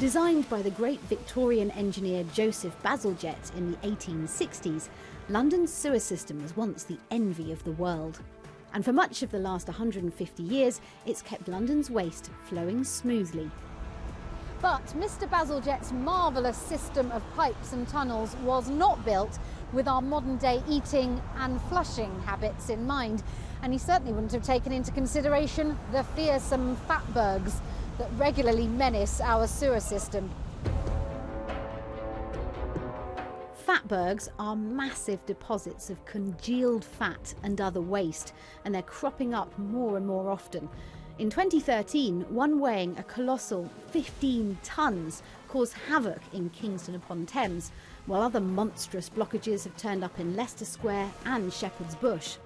Designed by the great Victorian engineer Joseph Bazalgette in the 1860s, London's sewer system was once the envy of the world. And for much of the last 150 years, it's kept London's waste flowing smoothly. But Mr. Bazalgette's marvellous system of pipes and tunnels was not built with our modern-day eating and flushing habits in mind. And he certainly wouldn't have taken into consideration the fearsome fatbergs that regularly menace our sewer system. Fatbergs are massive deposits of congealed fat and other waste, and they're cropping up more and more often. In 2013, one weighing a colossal 15 tonnes caused havoc in Kingston upon Thames, while other monstrous blockages have turned up in Leicester Square and Shepherd's Bush.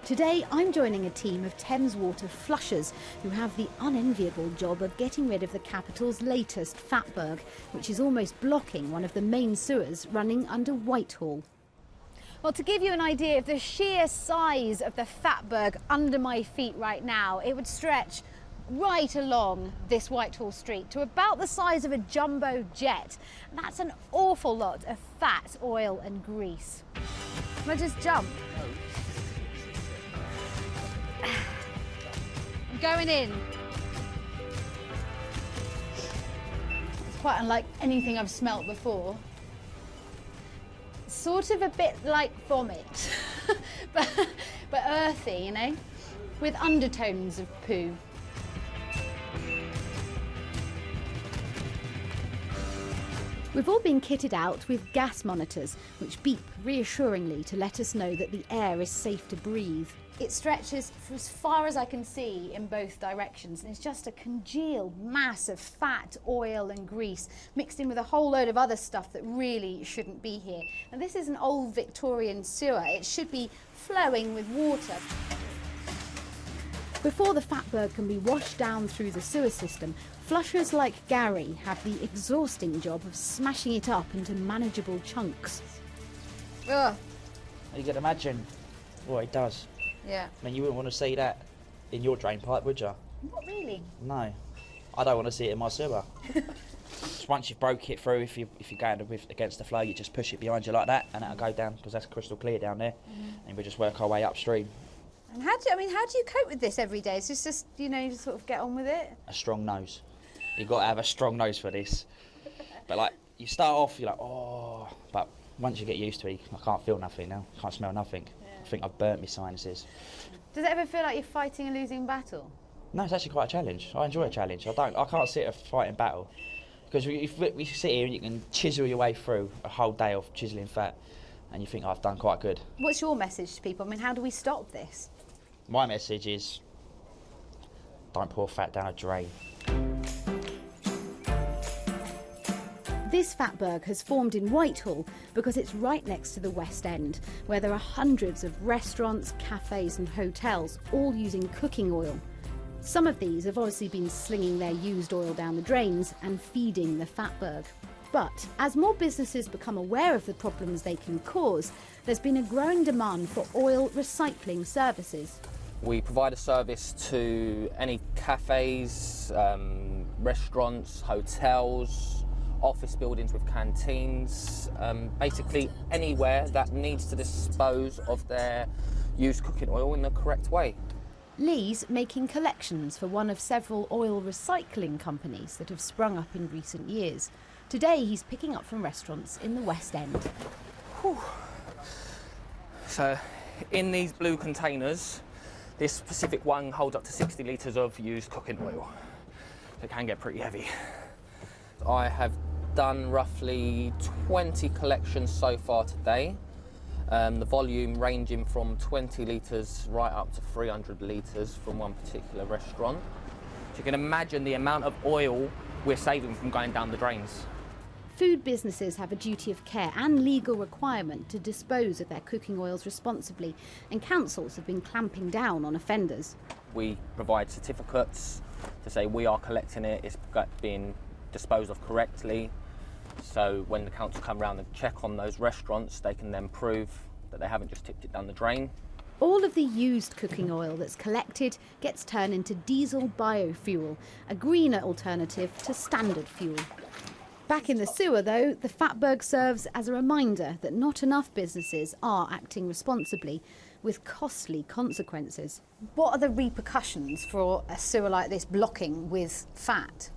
Today, I'm joining a team of Thames Water flushers who have the unenviable job of getting rid of the capital's latest fatberg, which is almost blocking one of the main sewers running under Whitehall. Well, to give you an idea of the sheer size of the fatberg under my feet right now, it would stretch right along this Whitehall street to about the size of a jumbo jet. That's an awful lot of fat, oil and grease. Can I just jump? I'm going in. It's quite unlike anything I've smelt before. Sort of a bit like vomit, but earthy, you know, with undertones of poo. We've all been kitted out with gas monitors, which beep reassuringly to let us know that the air is safe to breathe. It stretches for as far as I can see in both directions, and it's just a congealed mass of fat, oil and grease, mixed in with a whole load of other stuff that really shouldn't be here. Now, this is an old Victorian sewer. It should be flowing with water. Before the fatberg can be washed down through the sewer system, flushers like Gary have the exhausting job of smashing it up into manageable chunks. Ugh. You can imagine what it does. Yeah. I mean, you wouldn't want to see that in your drain pipe, would you? Not really. No. I don't want to see it in my sewer. Once you've broke it through, if you're going against the flow, you just push it behind you like that, and that'll go down, because that's crystal clear down there. And we just work our way upstream. And how do you cope with this every day? It's just you know, you sort of get on with it? A strong nose. You've got to have a strong nose for this. But like, you start off, you're like, oh, but once you get used to it, I can't feel nothing now. I can't smell nothing. I think I've burnt my sinuses. Does it ever feel like you're fighting a losing battle? No, it's actually quite a challenge. I enjoy a challenge. I can't sit a fighting battle, because we sit here and you can chisel your way through a whole day of chiselling fat, and you think, oh, I've done quite good. What's your message to people? I mean, how do we stop this? My message is, don't pour fat down a drain. This fatberg has formed in Whitehall because it's right next to the West End, where there are hundreds of restaurants, cafes and hotels, all using cooking oil. Some of these have obviously been slinging their used oil down the drains and feeding the fatberg. But as more businesses become aware of the problems they can cause, there's been a growing demand for oil recycling services. We provide a service to any cafes, restaurants, hotels, office buildings with canteens, basically anywhere that needs to dispose of their used cooking oil in the correct way. Lee's making collections for one of several oil recycling companies that have sprung up in recent years. Today he's picking up from restaurants in the West End. Whew. So in these blue containers, this specific one holds up to 60 litres of used cooking oil. So it can get pretty heavy. I have done roughly 20 collections so far today. The volume ranging from 20 litres right up to 300 litres from one particular restaurant. So you can imagine the amount of oil we're saving from going down the drains. Food businesses have a duty of care and legal requirement to dispose of their cooking oils responsibly, and councils have been clamping down on offenders. We provide certificates to say we are collecting it, it's being disposed of correctly. So when the council come around and check on those restaurants, they can then prove that they haven't just tipped it down the drain. All of the used cooking oil that's collected gets turned into diesel biofuel, a greener alternative to standard fuel. Back in the sewer, though, the Fatberg serves as a reminder that not enough businesses are acting responsibly, with costly consequences. What are the repercussions for a sewer like this blocking with fat?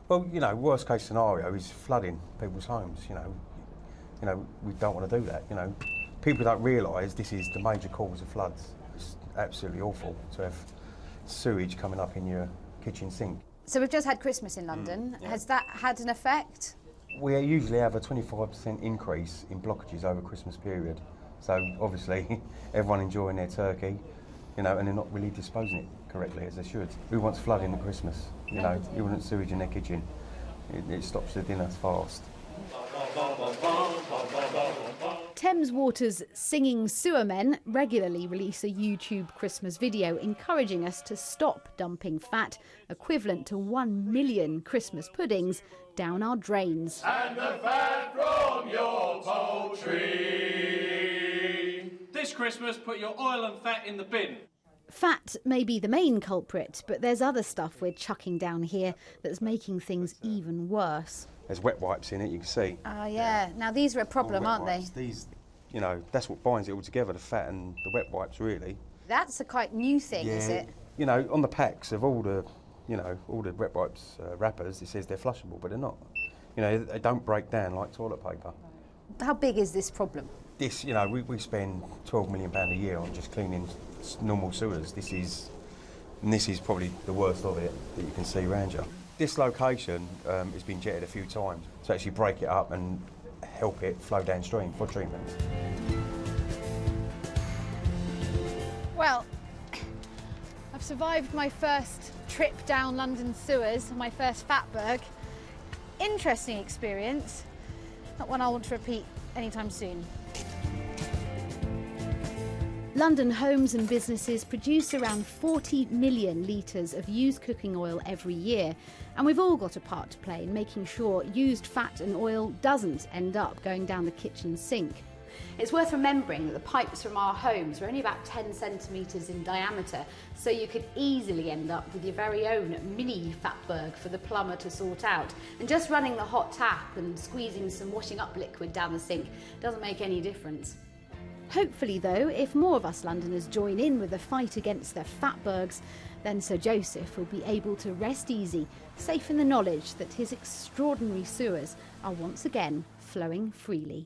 Well, you know, worst case scenario is flooding people's homes, you know, we don't want to do that, you know. People don't realise this is the major cause of floods. It's absolutely awful to have sewage coming up in your kitchen sink. So we've just had Christmas in London. Yeah. Has that had an effect? We usually have a 25% increase in blockages over Christmas period. So obviously everyone enjoying their turkey, you know, and they're not really disposing it correctly as they should. Who wants flooding at Christmas? You know, who wants sewage in their kitchen? It stops the dinners fast. Thames Water's singing sewermen regularly release a YouTube Christmas video encouraging us to stop dumping fat, equivalent to 1 million Christmas puddings, down our drains. And the fat from your poultry. This Christmas, put your oil and fat in the bin. Fat may be the main culprit, but there's other stuff we're chucking down here that's making things even worse. There's wet wipes in it, you can see. Oh yeah, now these are a problem, Wet aren't wipes. they? These, you know, that's what binds it all together, the fat and the wet wipes, really. That's a quite new thing, is it? You know, on the packs of all the, you know, all the wet wipes wrappers, it says they're flushable, but they're not. You know, they don't break down like toilet paper. How big is this problem? This, you know, we spend £12 million a year on just cleaning normal sewers. This is probably the worst of it that you can see around you. This location has been jetted a few times to actually break it up and help it flow downstream for treatment. Well, I've survived my first trip down London sewers, my first Fatberg. Interesting experience, not one I want to repeat anytime soon. London homes and businesses produce around 40 million litres of used cooking oil every year, and we've all got a part to play in making sure used fat and oil doesn't end up going down the kitchen sink. It's worth remembering that the pipes from our homes are only about 10 centimetres in diameter, so you could easily end up with your very own mini Fatberg for the plumber to sort out. And just running the hot tap and squeezing some washing up liquid down the sink doesn't make any difference. Hopefully though, if more of us Londoners join in with the fight against the Fatbergs, then Sir Joseph will be able to rest easy, safe in the knowledge that his extraordinary sewers are once again flowing freely.